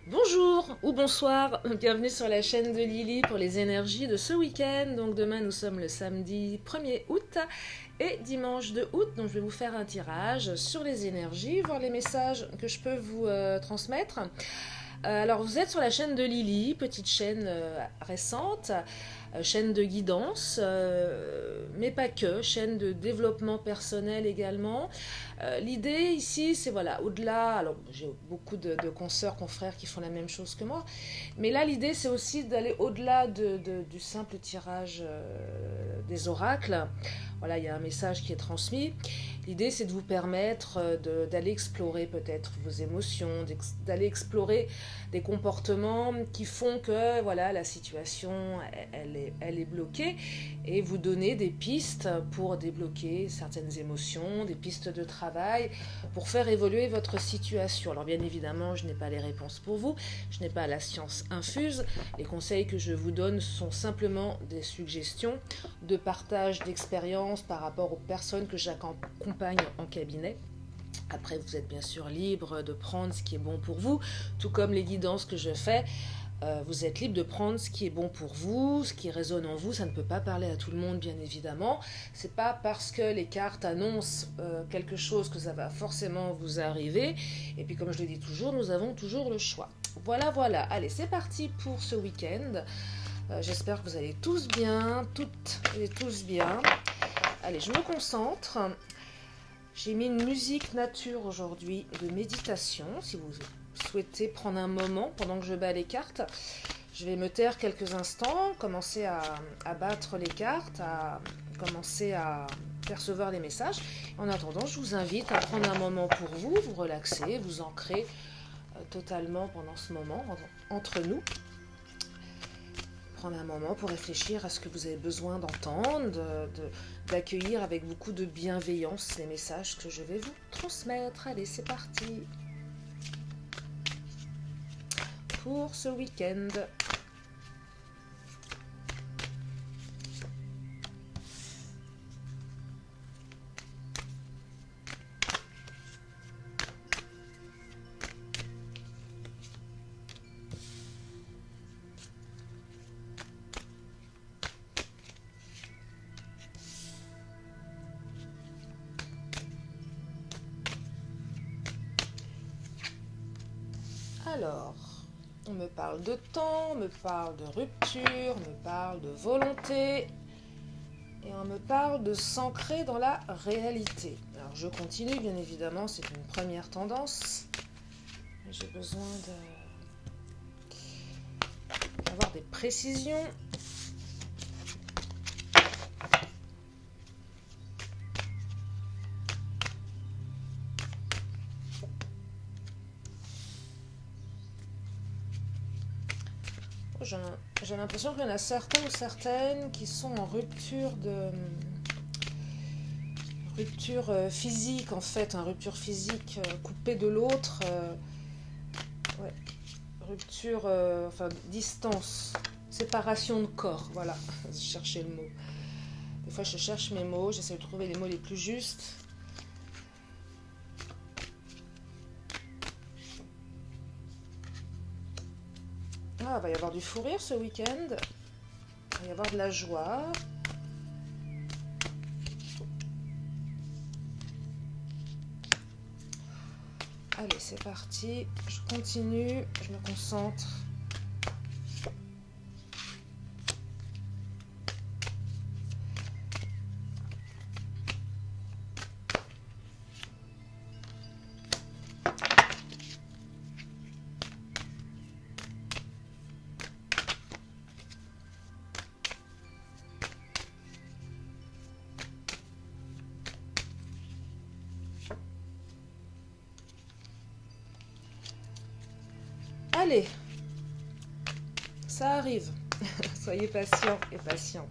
Bonjour ou bonsoir, bienvenue sur la chaîne de Lily pour les énergies de ce week-end. Donc demain nous sommes le samedi 1er août et dimanche 2 août. Donc je vais vous faire un tirage sur les énergies, voir les messages que je peux vous transmettre. Alors vous êtes sur la chaîne de Lily, petite chaîne récente, chaîne de guidance, mais pas que, chaîne de développement personnel également. L'idée ici, c'est voilà, au-delà, alors j'ai beaucoup de consoeurs, confrères qui font la même chose que moi, mais là l'idée c'est aussi d'aller au-delà du simple tirage des oracles. Voilà, il y a un message qui est transmis. L'idée c'est de vous permettre d'aller explorer peut-être vos émotions, d'aller explorer des comportements qui font que voilà, la situation elle est bloquée et vous donner des pistes pour débloquer certaines émotions, des pistes de travail pour faire évoluer votre situation. Alors bien évidemment, je n'ai pas les réponses pour vous, je n'ai pas la science infuse. Les conseils que je vous donne sont simplement des suggestions de partage d'expérience par rapport aux personnes que j'accompagne en cabinet. Après, vous êtes bien sûr libre de prendre ce qui est bon pour vous, tout comme les guidances que je fais. Vous êtes libre de prendre ce qui est bon pour vous, ce qui résonne en vous. Ça ne peut pas parler à tout le monde, bien évidemment. C'est pas parce que les cartes annoncent quelque chose que ça va forcément vous arriver. Et puis, comme je le dis toujours, nous avons toujours le choix. Voilà, voilà. Allez, c'est parti pour ce week-end. J'espère que vous allez tous bien, toutes et tous bien. Allez, je me concentre. J'ai mis une musique nature aujourd'hui de méditation. Si vous souhaitez prendre un moment pendant que je bats les cartes, je vais me taire quelques instants, commencer à battre les cartes, à commencer à percevoir les messages. En attendant, je vous invite à prendre un moment pour vous, vous relaxer, vous ancrer totalement pendant ce moment entre nous. Prendre un moment pour réfléchir à ce que vous avez besoin d'entendre, d'accueillir avec beaucoup de bienveillance les messages que je vais vous transmettre. Allez, c'est parti pour ce week-end. Alors, on me parle de temps, on me parle de rupture, on me parle de volonté et on me parle de s'ancrer dans la réalité. Alors, je continue, bien évidemment, c'est une première tendance. J'ai besoin d'avoir des précisions. J'ai l'impression qu'il y en a certains ou certaines qui sont en rupture physique en fait, rupture physique coupée de l'autre, ouais, rupture, enfin distance, séparation de corps, voilà, je cherchais le mot. Des fois je cherche mes mots, j'essaie de trouver les mots les plus justes. Ah, il va y avoir du fou rire ce week-end. Il va y avoir de la joie. Allez, c'est parti. Je continue, je me concentre. Allez, ça arrive. Soyez patients et patientes.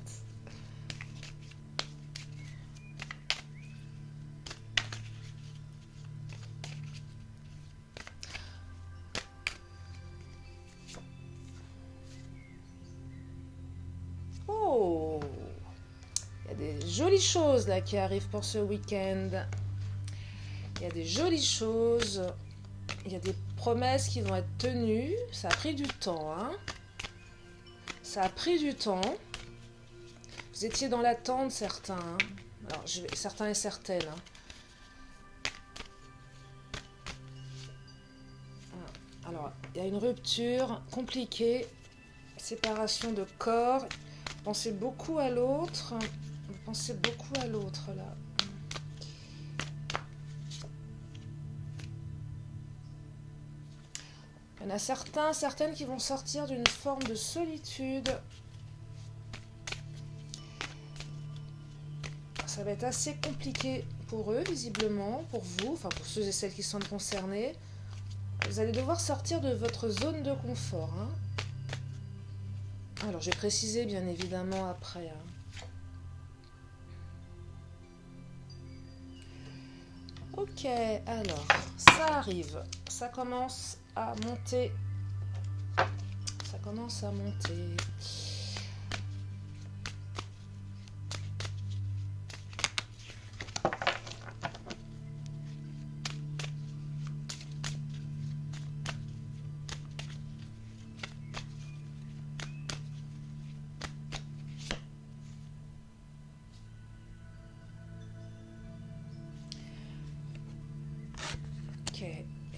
Oh, il y a des jolies choses là qui arrivent pour ce week-end. Il y a des jolies choses. Il y a des promesses qui vont être tenues. Ça a pris du temps, hein. Ça a pris du temps. Vous étiez dans l'attente, certains. Hein. Alors, certains et certaines. Hein. Alors, il y a une rupture compliquée. Séparation de corps. Vous pensez beaucoup à l'autre. Vous pensez beaucoup à l'autre, là. Il y en a certaines qui vont sortir d'une forme de solitude. Ça va être assez compliqué pour eux, visiblement, pour vous, enfin pour ceux et celles qui sont concernés. Vous allez devoir sortir de votre zone de confort. Hein. Alors, je vais préciser, bien évidemment, après. Hein. Ok, alors, ça arrive. Ça commence à monter. Ça commence à monter.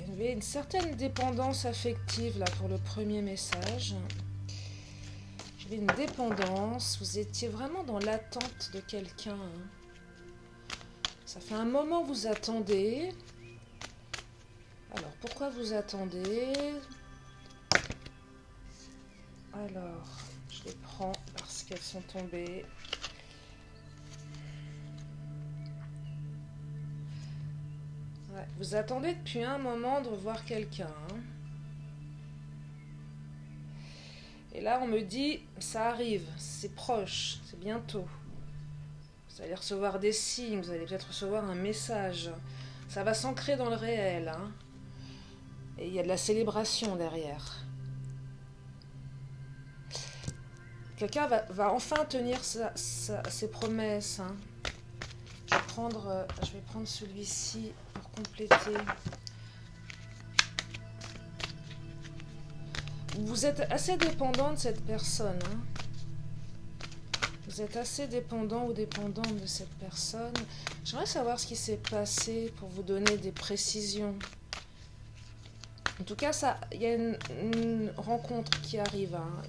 Il y avait une certaine dépendance affective là pour le premier message. Il y avait une dépendance, vous étiez vraiment dans l'attente de quelqu'un. Ça fait un moment que vous attendez. Alors, pourquoi vous attendez? Alors, je les prends parce qu'elles sont tombées. Ouais, vous attendez depuis un moment de revoir quelqu'un. Hein. Et là, on me dit, ça arrive, c'est proche, c'est bientôt. Vous allez recevoir des signes, vous allez peut-être recevoir un message. Ça va s'ancrer dans le réel. Hein. Et il y a de la célébration derrière. Quelqu'un va enfin tenir ses promesses. Hein. Je vais prendre celui-ci pour compléter. Vous êtes assez dépendant de cette personne. Hein. Vous êtes assez dépendant ou dépendante de cette personne. J'aimerais savoir ce qui s'est passé pour vous donner des précisions. En tout cas, il y a une rencontre qui arrive. Hein.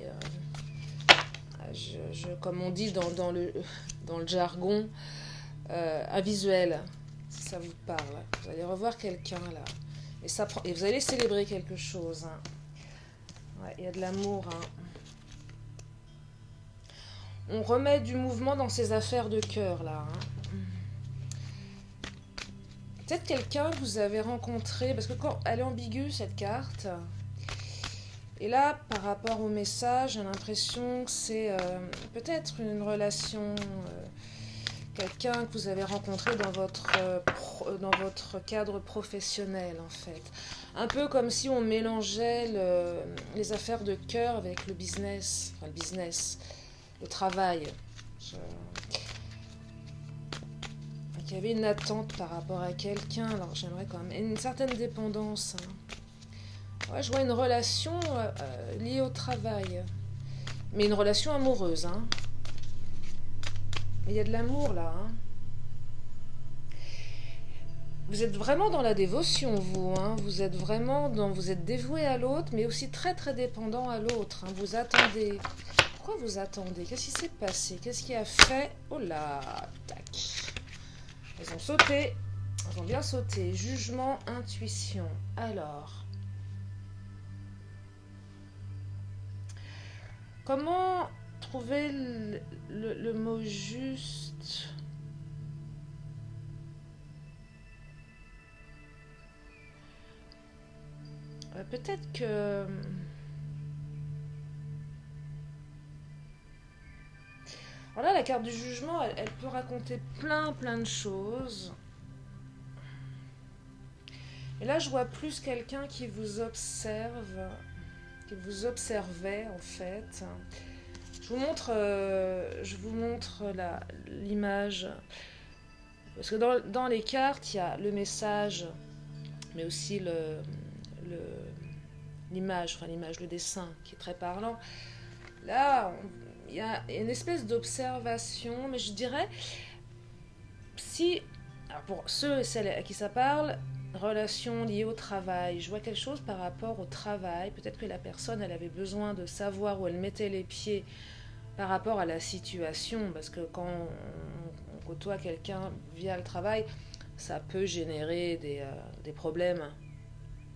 Comme on dit dans le jargon, un visuel, si ça vous parle. Vous allez revoir quelqu'un là. Et vous allez célébrer quelque chose. Hein. Ouais, il y a de l'amour. Hein. On remet du mouvement dans ces affaires de cœur là. Hein. Peut-être quelqu'un que vous avez rencontré, parce que quand elle est ambiguë cette carte, et là par rapport au message, j'ai l'impression que c'est peut-être une relation, quelqu'un que vous avez rencontré dans votre cadre professionnel en fait. Un peu comme si on mélangeait les affaires de cœur avec le business, le travail. Il y avait une attente par rapport à quelqu'un, alors j'aimerais quand même une certaine dépendance. Hein. Ouais, je vois une relation liée au travail, mais une relation amoureuse. Hein. Mais il y a de l'amour là. Hein. Vous êtes vraiment dans la dévotion, vous. Hein. Vous êtes dévoué à l'autre, mais aussi très très dépendant à l'autre. Hein. Vous attendez. Pourquoi vous attendez? Qu'est-ce qui s'est passé? Qu'est-ce qui a fait? Oh là, tac. Elles ont sauté. Elles ont bien sauté. Jugement, intuition. Alors. Comment trouver le mot juste? Peut-être que... Alors là, la carte du jugement, elle peut raconter plein de choses. Et là, je vois plus quelqu'un qui vous observe, qui vous observait en fait. Je vous montre l'image. Parce que dans les cartes, il y a le message, mais aussi l'image, enfin l'image, le dessin qui est très parlant. Là, il y a une espèce d'observation, mais je dirais, si, alors pour ceux et celles à qui ça parle, relation liée au travail, je vois quelque chose par rapport au travail, peut-être que la personne, elle avait besoin de savoir où elle mettait les pieds par rapport à la situation, parce que quand on côtoie quelqu'un via le travail, ça peut générer des problèmes,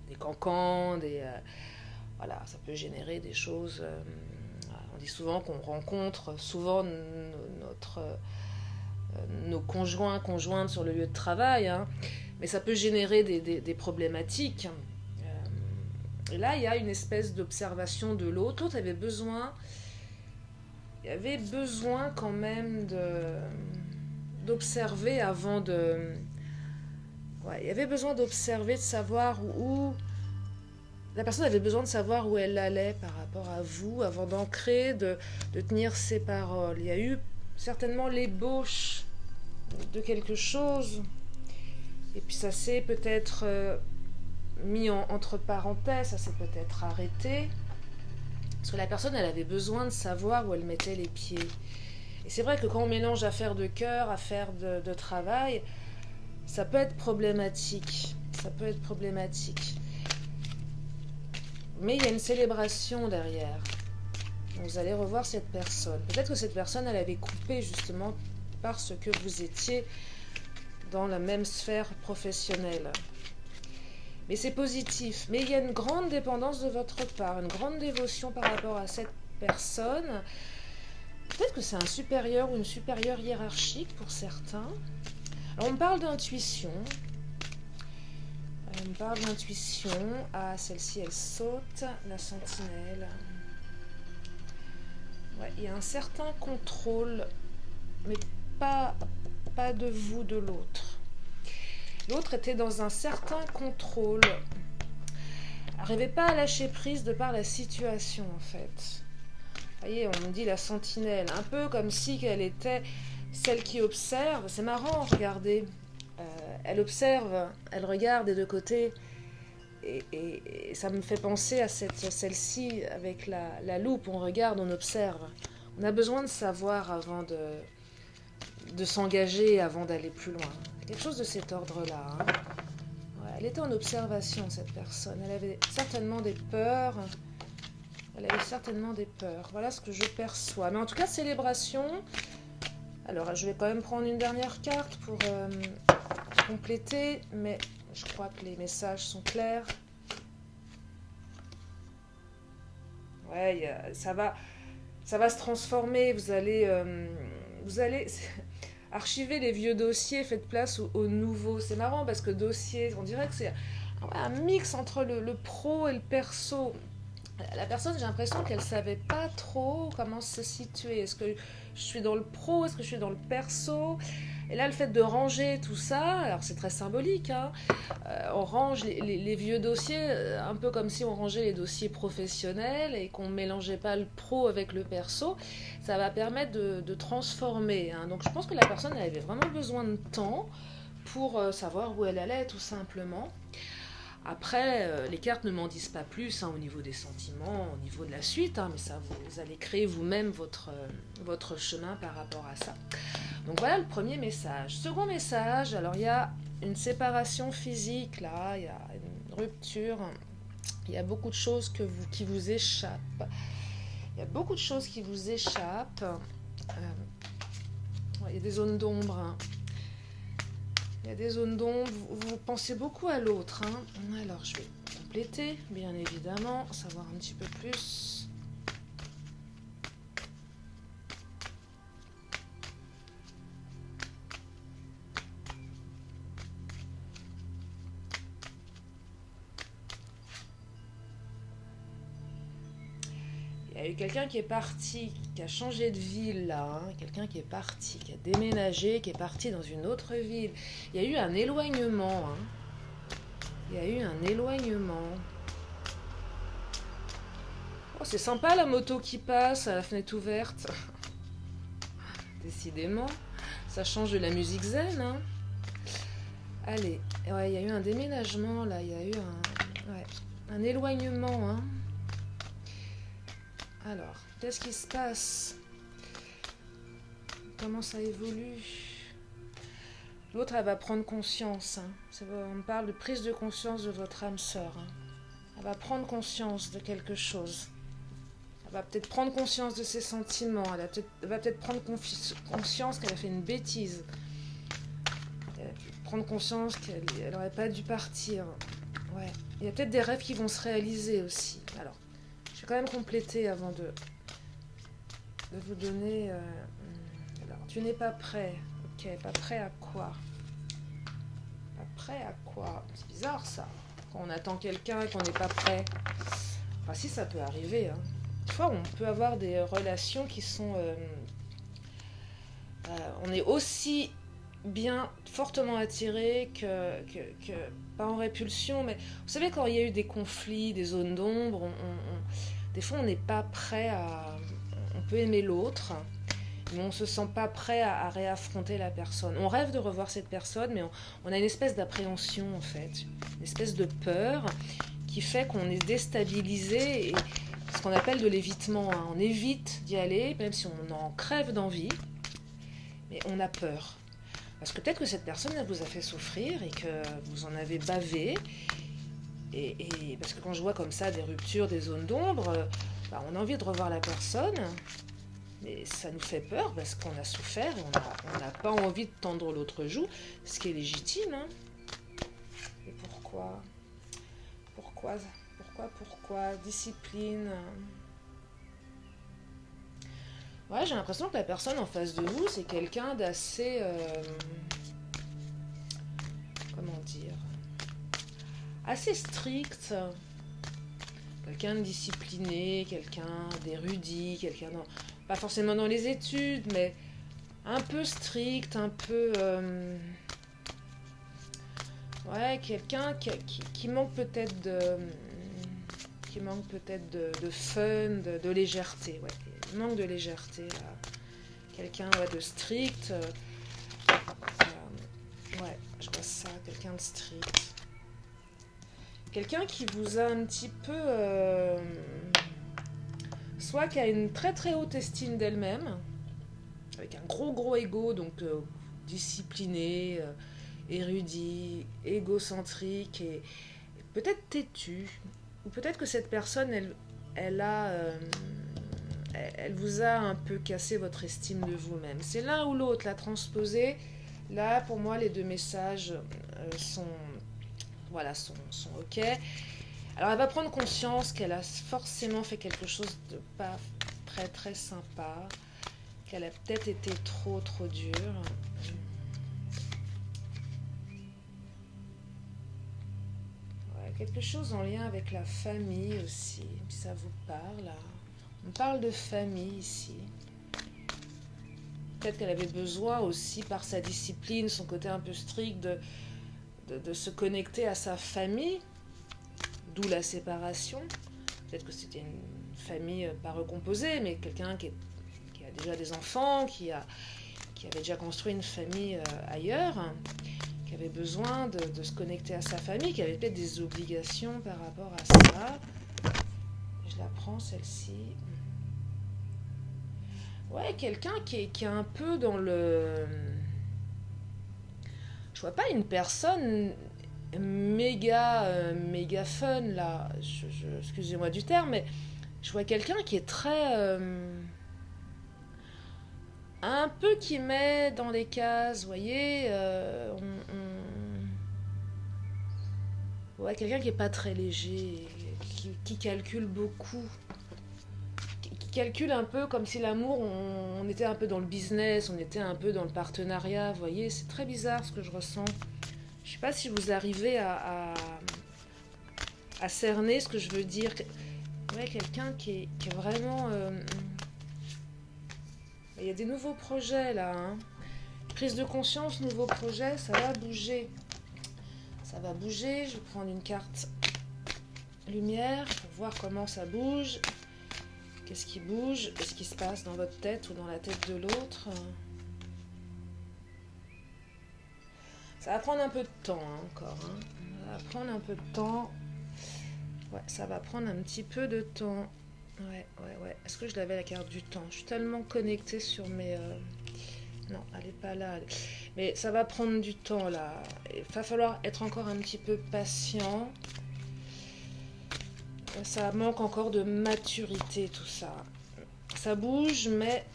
des cancans, voilà, ça peut générer des choses. On dit souvent qu'on rencontre souvent nos conjoints, conjointes sur le lieu de travail, hein, mais ça peut générer des problématiques. Et là, il y a une espèce d'observation de l'autre. L'autre avait besoin, il avait besoin quand même d'observer avant de... Ouais, il avait besoin d'observer, de savoir où... La personne avait besoin de savoir où elle allait par rapport à vous, avant d'ancrer, de tenir ses paroles. Il y a eu certainement l'ébauche de quelque chose, et puis ça s'est peut-être mis entre parenthèses, ça s'est peut-être arrêté, parce que la personne, elle avait besoin de savoir où elle mettait les pieds. Et c'est vrai que quand on mélange affaires de cœur, affaires de travail, ça peut être problématique. Ça peut être problématique. Mais il y a une célébration derrière. Vous allez revoir cette personne. Peut-être que cette personne, elle avait coupé justement parce que vous étiez dans la même sphère professionnelle. Mais c'est positif. Mais il y a une grande dépendance de votre part, une grande dévotion par rapport à cette personne. Peut-être que c'est un supérieur ou une supérieure hiérarchique pour certains. Alors on parle d'intuition. On parle d'intuition. Ah, celle-ci, elle saute. La sentinelle. Ouais, il y a un certain contrôle, mais pas de vous, de l'autre. L'autre était dans un certain contrôle. N'arrivait pas à lâcher prise de par la situation, en fait. Vous voyez, on me dit la sentinelle. Un peu comme si elle était celle qui observe. C'est marrant, regardez. Elle observe, elle regarde des deux côtés. Et ça me fait penser à celle-ci avec la loupe. On regarde, on observe. On a besoin de savoir avant de s'engager, avant d'aller plus loin. Quelque chose de cet ordre-là. Hein. Ouais, elle était en observation, cette personne. Elle avait certainement des peurs. Voilà ce que je perçois. Mais en tout cas, célébration. Alors, je vais quand même prendre une dernière carte pour compléter. Mais je crois que les messages sont clairs. Ouais, ça va se transformer. Vous allez archiver les vieux dossiers, faites place aux nouveaux. C'est marrant parce que dossier, on dirait que c'est un mix entre le pro et le perso. La personne, j'ai l'impression qu'elle savait pas trop comment se situer. Est-ce que je suis dans le pro, est-ce que je suis dans le perso? Et là, le fait de ranger tout ça, alors c'est très symbolique, hein, on range les vieux dossiers, un peu comme si on rangeait les dossiers professionnels et qu'on ne mélangeait pas le pro avec le perso. Ça va permettre de transformer. Hein. Donc je pense que la personne, elle avait vraiment besoin de temps pour savoir où elle allait, tout simplement. Après, les cartes ne m'en disent pas plus au niveau des sentiments, au niveau de la suite, mais ça, vous allez créer vous-même votre chemin par rapport à ça. Donc voilà le premier message. Second message, alors il y a une séparation physique, là, il y a une rupture, il y a beaucoup de choses qui vous échappent. Il y a beaucoup de choses qui vous échappent. Il y a des zones d'ombre, hein. Il y a des zones d'ombre, vous pensez beaucoup à l'autre. Hein. Alors, je vais compléter, bien évidemment, savoir un petit peu plus. Il y a eu quelqu'un qui est parti, qui a changé de ville là, hein. Quelqu'un qui est parti, qui a déménagé, qui est parti dans une autre ville. Il y a eu un éloignement. Hein. Il y a eu un éloignement. Oh, c'est sympa la moto qui passe à la fenêtre ouverte. Décidément, ça change de la musique zen. Hein. Allez, ouais, il y a eu un déménagement là, il y a eu un... Ouais. un éloignement. Hein. Alors, qu'est-ce qui se passe? Comment ça évolue? L'autre, elle va prendre conscience. Hein. On parle de prise de conscience de votre âme sœur. Hein. Elle va prendre conscience de quelque chose. Elle va peut-être prendre conscience de ses sentiments. Elle va peut-être prendre conscience qu'elle a fait une bêtise. Elle va prendre conscience qu'elle n'aurait pas dû partir. Ouais. Il y a peut-être des rêves qui vont se réaliser aussi. Alors, je vais quand même compléter avant de vous donner... Alors, tu n'es pas prêt. Ok, pas prêt à quoi? Pas prêt à quoi? C'est bizarre ça. Quand on attend quelqu'un et qu'on n'est pas prêt. Enfin, si, ça peut arriver. Hein. Des fois, on peut avoir des relations qui sont... on est aussi bien fortement attiré que pas en répulsion, mais vous savez, quand il y a eu des conflits, des zones d'ombre, des fois, on n'est pas prêt à... On peut aimer l'autre, mais on ne se sent pas prêt à réaffronter la personne. On rêve de revoir cette personne, mais on a une espèce d'appréhension, en fait. Une espèce de peur qui fait qu'on est déstabilisé, et ce qu'on appelle de l'évitement. Hein. On évite d'y aller, même si on en crève d'envie, mais on a peur. Parce que peut-être que cette personne, elle vous a fait souffrir et que vous en avez bavé. Et parce que quand je vois comme ça des ruptures, des zones d'ombre, on a envie de revoir la personne. Mais ça nous fait peur parce qu'on a souffert et on n'a pas envie de tendre l'autre joue, ce qui est légitime. Hein. Et pourquoi? Pourquoi? Discipline. Ouais, j'ai l'impression que la personne en face de vous, c'est quelqu'un d'assez... comment dire? Assez strict. Quelqu'un de discipliné, quelqu'un d'érudit, quelqu'un... Pas forcément dans les études, mais un peu strict, un peu... ouais, quelqu'un qui manque peut-être de... Qui manque peut-être de fun, de légèreté, ouais. Il manque de légèreté, là. Quelqu'un de strict. Ouais, je vois ça, quelqu'un de strict. Quelqu'un qui vous a un petit peu... soit qui a une très très haute estime d'elle-même, avec un gros ego, donc discipliné, érudit, égocentrique et peut-être têtu. Ou peut-être que cette personne, elle vous a un peu cassé votre estime de vous-même. C'est l'un ou l'autre, la transposer. Là, pour moi, les deux messages sont OK. Alors, elle va prendre conscience qu'elle a forcément fait quelque chose de pas très, très sympa, qu'elle a peut-être été trop dure. Quelque chose en lien avec la famille aussi, si ça vous parle. On parle de famille ici. Peut-être qu'elle avait besoin aussi, par sa discipline, son côté un peu strict, de se connecter à sa famille, d'où la séparation. Peut-être que c'était une famille pas recomposée, mais quelqu'un qui a déjà des enfants, qui avait déjà construit une famille ailleurs, qui avait besoin de se connecter à sa famille, qui avait peut-être des obligations par rapport à ça. Je la prends, celle-ci. Ouais, quelqu'un qui est un peu dans le... Je vois pas une personne méga fun, là. Excusez-moi du terme, mais je vois quelqu'un qui est très... un peu qui met dans les cases, vous voyez, ouais, quelqu'un qui est pas très léger, qui calcule beaucoup, qui calcule un peu comme si l'amour, on était un peu dans le business, on était un peu dans le partenariat, vous voyez, c'est très bizarre ce que je ressens. Je sais pas si vous arrivez à cerner ce que je veux dire. Ouais, quelqu'un qui est vraiment... il y a des nouveaux projets là, hein. Prise de conscience, nouveaux projets, ça va bouger. Ça va bouger, je vais prendre une carte lumière pour voir comment ça bouge. Qu'est-ce qui bouge? Qu'est-ce qui se passe dans votre tête ou dans la tête de l'autre? Ça va prendre un peu de temps, hein, encore. Hein. Ça va prendre un peu de temps. Ouais, ça va prendre un petit peu de temps. Ouais. Est-ce que je l'avais la carte du temps? Je suis tellement connectée sur mes... Non, elle n'est pas là. Mais ça va prendre du temps, là. Il va falloir être encore un petit peu patient. Ça manque encore de maturité, tout ça. Ça bouge, mais...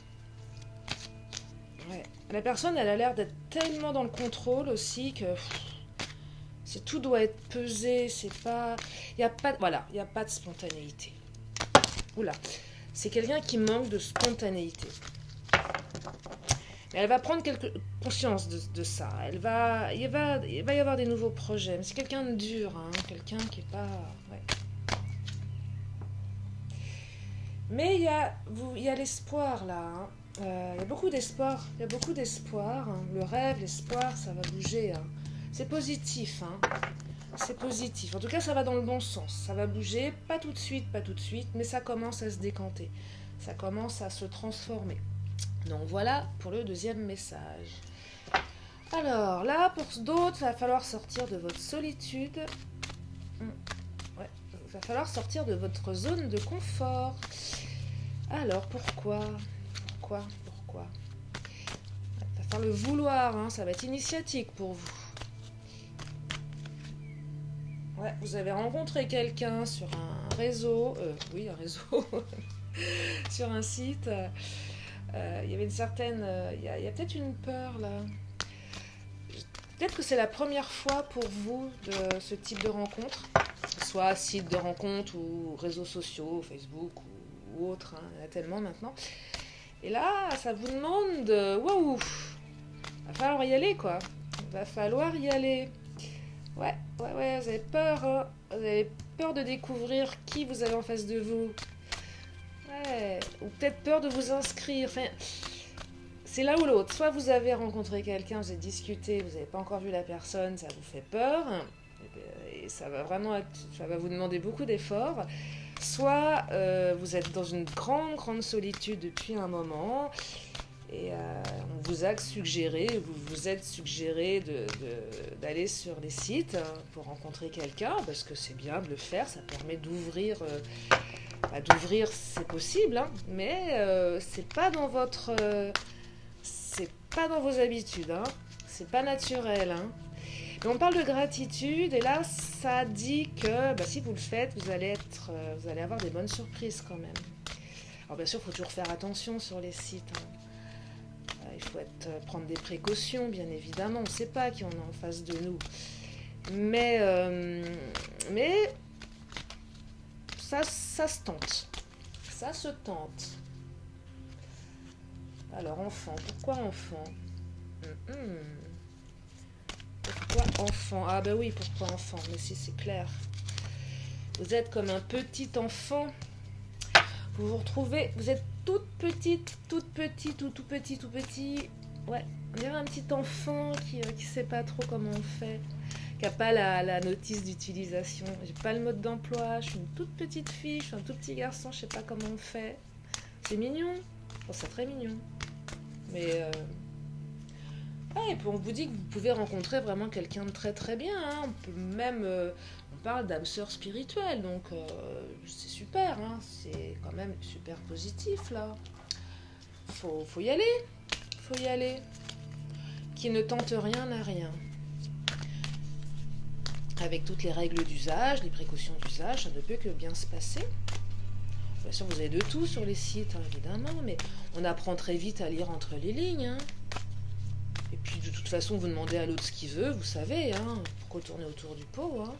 Ouais. La personne, elle a l'air d'être tellement dans le contrôle aussi que... tout doit être pesé, c'est pas... Il n'y a pas... Voilà, il n'y a pas de spontanéité. Oula, c'est quelqu'un qui manque de spontanéité. Mais elle va prendre conscience de ça. Il va y avoir des nouveaux projets. Mais c'est quelqu'un de dur, hein, quelqu'un qui est pas... Ouais. Mais il y a l'espoir là. Hein. Il y a beaucoup d'espoir. Il y a beaucoup d'espoir. Hein. Le rêve, l'espoir, ça va bouger. Hein. C'est positif. Hein. C'est positif. En tout cas, ça va dans le bon sens. Ça va bouger, pas tout de suite, mais ça commence à se décanter. Ça commence à se transformer. Donc voilà pour le deuxième message. Alors là, pour d'autres, il va falloir sortir de votre solitude. Ouais, il va falloir sortir de votre zone de confort. Alors pourquoi Il va falloir le vouloir, hein, ça va être initiatique pour vous. Ouais, vous avez rencontré quelqu'un sur un réseau, un réseau, sur un site. Il y avait une certaine, il y a peut-être une peur là. Peut-être que c'est la première fois pour vous de ce type de rencontre, soit site de rencontre ou réseaux sociaux, Facebook ou autre, hein, il y en a tellement maintenant. Et là, ça vous demande, waouh, va falloir y aller quoi, va falloir y aller. Ouais, vous avez peur, hein. Vous avez peur de découvrir qui vous avez en face de vous. Ouais, ou peut-être peur de vous inscrire. Enfin, c'est l'un ou l'autre. Soit vous avez rencontré quelqu'un, vous avez discuté, vous n'avez pas encore vu la personne, ça vous fait peur, et ça va vous demander beaucoup d'efforts. Soit vous êtes dans une grande solitude depuis un moment, et on vous a suggéré, d'aller sur les sites pour rencontrer quelqu'un, parce que c'est bien de le faire, ça permet d'ouvrir, c'est possible, hein, mais c'est pas dans vos habitudes, hein, c'est pas naturel, hein. Mais on parle de gratitude, et là, ça dit que si vous le faites, vous allez avoir des bonnes surprises quand même. Alors bien sûr, il faut toujours faire attention sur les sites, hein. Il faut prendre des précautions, bien évidemment. On ne sait pas qui on a en face de nous. Mais ça se tente. Ça se tente. Alors, enfant. Pourquoi enfant? Pourquoi enfant? Ah ben oui, pourquoi enfant? Mais si, c'est clair. Vous êtes comme un petit enfant. Vous vous retrouvez, vous êtes toute petite, tout petit. Ouais, on dirait un petit enfant qui sait pas trop comment on fait, qui a pas la notice d'utilisation. J'ai pas le mode d'emploi, je suis une toute petite fille, je suis un tout petit garçon, je sais pas comment on fait. C'est mignon, c'est très mignon. Mais et puis on vous dit que vous pouvez rencontrer vraiment quelqu'un de très très bien. Hein. On peut même, on parle d'âme sœur spirituelle, donc c'est super. Hein. C'est quand même super positif là. Faut y aller. Qui ne tente rien n'a rien. Avec toutes les règles d'usage, les précautions d'usage, ça ne peut que bien se passer. Bien sûr, vous avez de tout sur les sites, hein, évidemment, mais on apprend très vite à lire entre les lignes. Hein. Et puis, de toute façon, vous demandez à l'autre ce qu'il veut, vous savez, hein, pourquoi tourner autour du pot. Hein.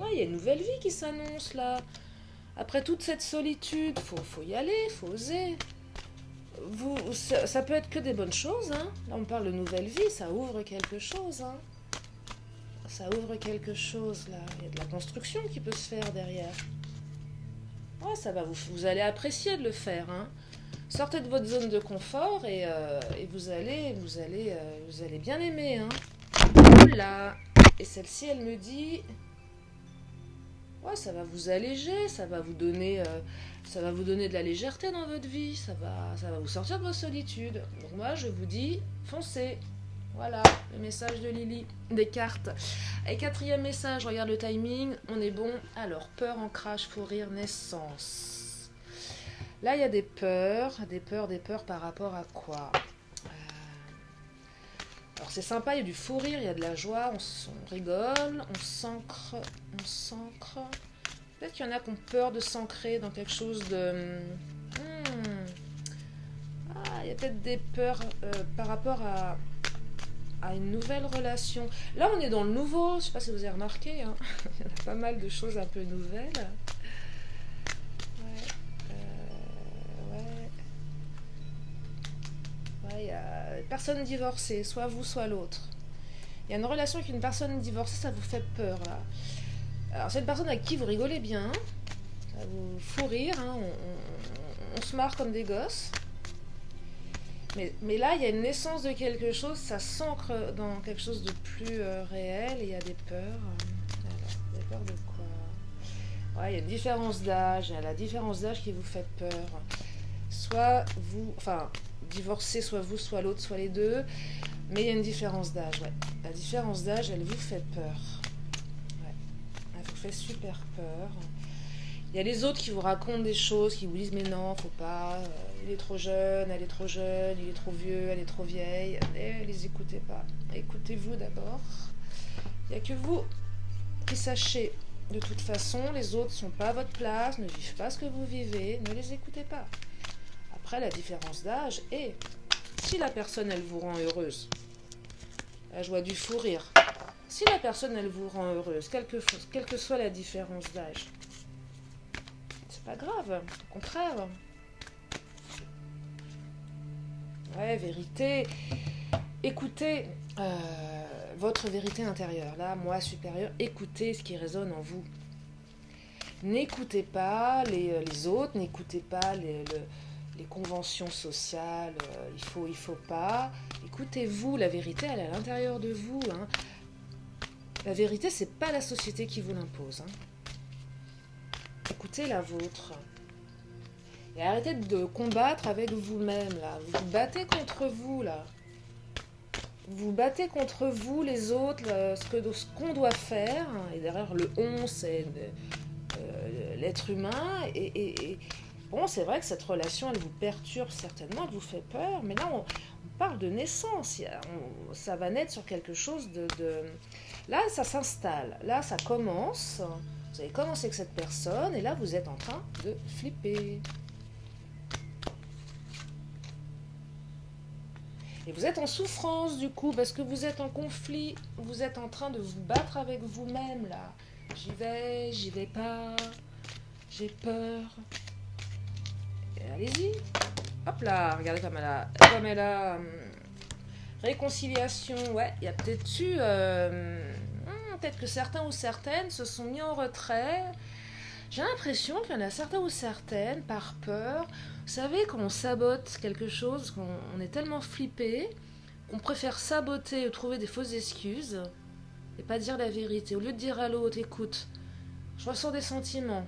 Ouais, il y a une nouvelle vie qui s'annonce, là. Après toute cette solitude, faut y aller, faut oser. Ça peut être que des bonnes choses, hein. Là, on parle de nouvelle vie, ça ouvre quelque chose, hein. Ça ouvre quelque chose, là. Il y a de la construction qui peut se faire derrière. Ouais, ça va, vous allez apprécier de le faire, hein. Sortez de votre zone de confort et vous allez bien aimer, hein. Oula. Et celle-ci, elle me dit... Ouais, ça va vous alléger, ça va vous donner de la légèreté dans votre vie, ça va vous sortir de votre solitude. Donc moi, je vous dis, foncez. Voilà, le message de Lily, des cartes. Et quatrième message, regarde le timing, on est bon. Alors, peur, ancrage, fou rire, naissance. Là, il y a des peurs par rapport à quoi? Alors, c'est sympa, il y a du fou rire, il y a de la joie, on rigole, on s'ancre. Peut-être qu'il y en a qui ont peur de s'ancrer dans quelque chose de... il y a peut-être des peurs par rapport à une nouvelle relation. Là, on est dans le nouveau, je ne sais pas si vous avez remarqué, hein. Il y en a pas mal de choses un peu nouvelles. Il y a personne divorcée, soit vous, soit l'autre. Il y a une relation avec une personne divorcée, ça vous fait peur, là. Alors, c'est une personne avec qui vous rigolez bien, ça vous fout rire, hein, on se marre comme des gosses. Mais là, il y a une naissance de quelque chose, ça s'ancre dans quelque chose de plus réel, et il y a des peurs. Alors, des peurs de quoi? Ouais, il y a une différence d'âge, il y a la différence d'âge qui vous fait peur. Soit vous, enfin, divorcé, soit vous, soit l'autre, soit les deux, mais il y a une différence d'âge, ouais. La différence d'âge, elle vous fait peur. Ouais, elle vous fait super peur. Il y a les autres qui vous racontent des choses, qui vous disent mais non, faut pas, il est trop jeune, elle est trop jeune, il est trop vieux, elle est trop vieille. Ne les écoutez pas. Écoutez-vous d'abord. Il n'y a que vous qui sachez. De toute façon, les autres ne sont pas à votre place, ne vivent pas ce que vous vivez, ne les écoutez pas. Après, la différence d'âge est, si la personne, elle vous rend heureuse, la joie du fou rire, si la personne, elle vous rend heureuse, quelle que soit la différence d'âge, c'est pas grave, au contraire. Ouais, vérité. Écoutez votre vérité intérieure. Là, moi supérieur, écoutez ce qui résonne en vous. N'écoutez pas les autres, n'écoutez pas les conventions sociales, il faut pas. Écoutez-vous, la vérité, elle est à l'intérieur de vous. Hein. La vérité, c'est pas la société qui vous l'impose. Hein. Écoutez la vôtre. Et arrêtez de combattre avec vous-même, là. Vous vous battez contre vous, là. Vous vous battez contre vous, les autres, ce qu'on doit faire. Et derrière le on, c'est l'être humain. Et bon, c'est vrai que cette relation, elle vous perturbe certainement, elle vous fait peur. Mais là, on parle de naissance. Ça va naître sur quelque chose de... Là, ça s'installe. Là, ça commence. Vous avez commencé avec cette personne. Et là, vous êtes en train de flipper. Et vous êtes en souffrance du coup, parce que vous êtes en conflit, vous êtes en train de vous battre avec vous-même là. J'y vais pas, j'ai peur. Et allez-y. Hop là, regardez comme elle a réconciliation. Ouais, il y a peut-être eu... peut-être que certains ou certaines se sont mis en retrait. J'ai l'impression qu'il y en a certains ou certaines, par peur. Vous savez, quand on sabote quelque chose, qu'on est tellement flippé, qu'on préfère saboter ou trouver des fausses excuses et pas dire la vérité. Au lieu de dire à l'autre, écoute, je ressens des sentiments,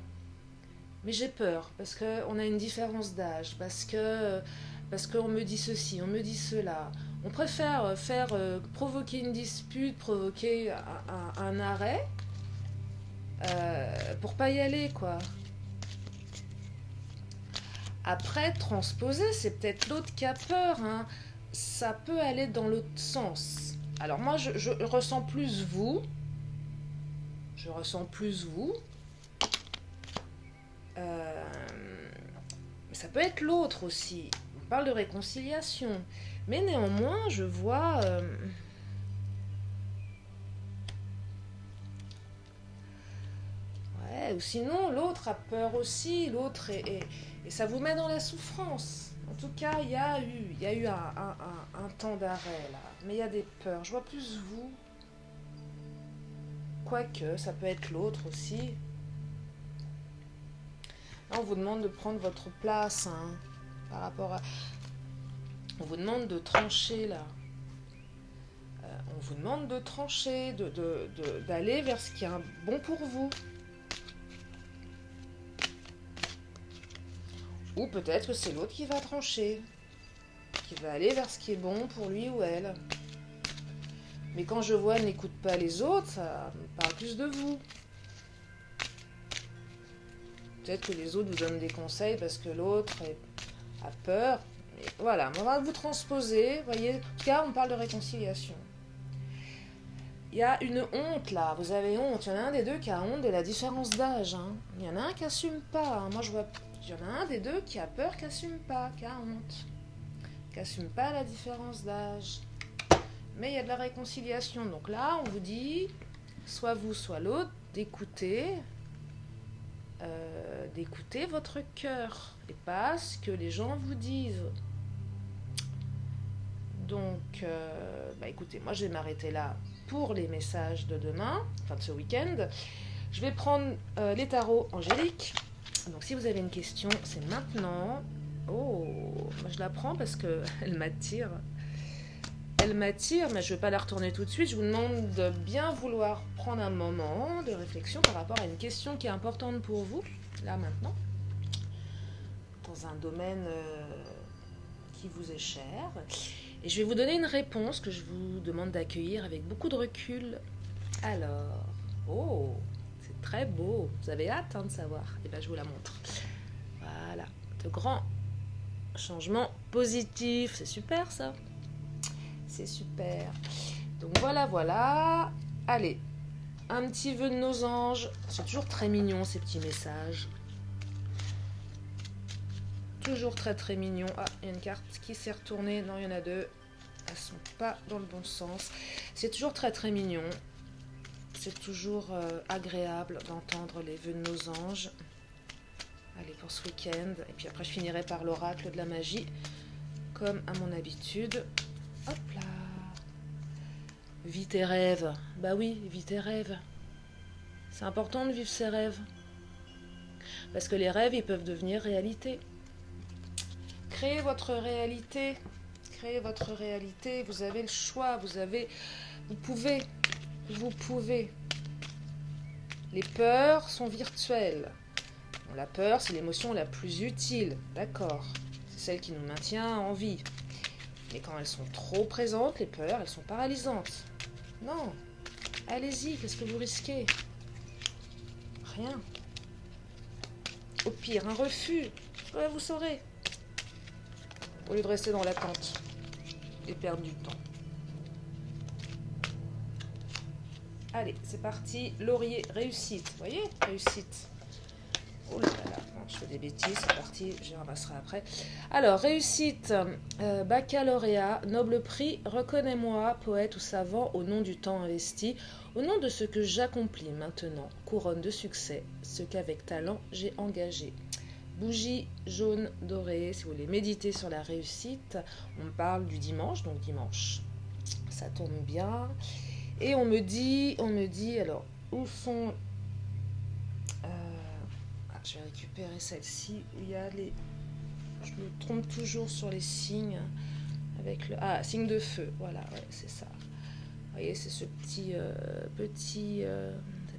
mais j'ai peur parce qu'on a une différence d'âge, parce qu'on me dit ceci, on me dit cela. On préfère provoquer une dispute, provoquer un arrêt, pour pas y aller, quoi. Après, transposer, c'est peut-être l'autre qui a peur, hein. Ça peut aller dans l'autre sens. Alors moi, je ressens plus vous. Je ressens plus vous. Mais ça peut être l'autre aussi. On parle de réconciliation. Mais néanmoins, je vois... ou sinon, l'autre a peur aussi, l'autre et ça vous met dans la souffrance. En tout cas, il y a eu un temps d'arrêt, là. Mais il y a des peurs. Je vois plus vous. Quoique, ça peut être l'autre aussi. Là, on vous demande de prendre votre place, hein, par rapport à... On vous demande de trancher, là. On vous demande de trancher, d'aller vers ce qui est bon pour vous. Ou peut-être que c'est l'autre qui va trancher, qui va aller vers ce qui est bon pour lui ou elle. Mais quand je vois n'écoute pas les autres, ça me parle plus de vous. Peut-être que les autres vous donnent des conseils parce que l'autre a peur. Mais voilà, on va vous transposer. Vous voyez, en tout cas, on parle de réconciliation. Il y a une honte là, vous avez honte. Il y en a un des deux qui a honte de la différence d'âge. Hein. Il y en a un qui n'assume pas. Hein. Moi, je vois. Il y en a un des deux qui a peur, qui n'assume pas, qui a honte. Qui n'assume pas la différence d'âge. Mais il y a de la réconciliation. Donc là, on vous dit, soit vous, soit l'autre, d'écouter votre cœur et pas ce que les gens vous disent. Donc, écoutez, moi je vais m'arrêter là pour les messages de demain, enfin de ce week-end. Je vais prendre les tarots angéliques. Donc si vous avez une question, c'est maintenant. Oh, moi je la prends parce qu'elle m'attire. Elle m'attire, mais je ne vais pas la retourner tout de suite. Je vous demande de bien vouloir prendre un moment de réflexion par rapport à une question qui est importante pour vous, là maintenant, dans un domaine qui vous est cher. Et je vais vous donner une réponse que je vous demande d'accueillir avec beaucoup de recul. Alors, oh, c'est très beau. Vous avez hâte de savoir. Et bien, je vous la montre. Voilà, de grands changements positifs. C'est super, ça. C'est super. Donc, voilà. Allez, un petit vœu de nos anges. C'est toujours très mignon, ces petits messages. Toujours très très mignon. Ah, il y a une carte qui s'est retournée. Non, il y en a deux. Elles sont pas dans le bon sens. C'est toujours très très mignon. C'est toujours agréable d'entendre les vœux de nos anges. Allez, pour ce week-end. Et puis après, je finirai par l'oracle de la magie. Comme à mon habitude. Hop là. Vis tes rêves. Bah oui, vis tes rêves. C'est important de vivre ses rêves. Parce que les rêves, ils peuvent devenir réalité. Créez votre réalité. Créez votre réalité. Vous avez le choix. Vous pouvez. Les peurs sont virtuelles. Bon, la peur, c'est l'émotion la plus utile. D'accord. C'est celle qui nous maintient en vie. Mais quand elles sont trop présentes, les peurs, elles sont paralysantes. Non. Allez-y, qu'est-ce que vous risquez? Rien. Au pire, un refus. Ouais, vous saurez. Au lieu de rester dans l'attente et perdre du temps. Allez, c'est parti. Laurier, réussite. Vous voyez? Réussite. Oh là là, non, je fais des bêtises, c'est parti, je ramasserai après. Alors, réussite, baccalauréat, noble prix, reconnais-moi, poète ou savant, au nom du temps investi, au nom de ce que j'accomplis maintenant, couronne de succès, ce qu'avec talent j'ai engagé. Bougie jaune dorée, si vous voulez méditer sur la réussite, on parle du dimanche, donc dimanche, ça tombe bien. Et on me dit, alors, où sont... je vais récupérer celle-ci, où il y a les... Je me trompe toujours sur les signes, avec le... Ah, signe de feu, voilà, ouais, c'est ça. Vous voyez, c'est ce cette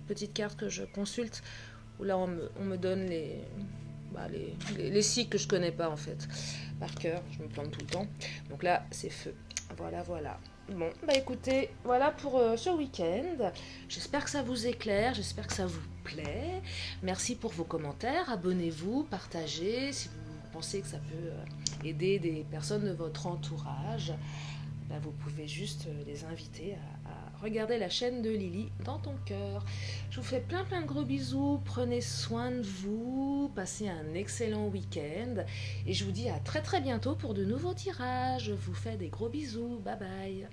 petite carte que je consulte, où là, on me donne les signes que je connais pas, en fait, par cœur, je me plante tout le temps. Donc là, c'est feu. Voilà. Bon, écoutez, voilà pour ce week-end. J'espère que ça vous éclaire, j'espère que ça vous plaît. Merci pour vos commentaires, abonnez-vous, partagez si vous pensez que ça peut aider des personnes de votre entourage. Vous pouvez juste les inviter à regarder la chaîne de Lily dans ton cœur. Je vous fais plein de gros bisous, prenez soin de vous, passez un excellent week-end et je vous dis à très bientôt pour de nouveaux tirages. Je vous fais des gros bisous, bye bye.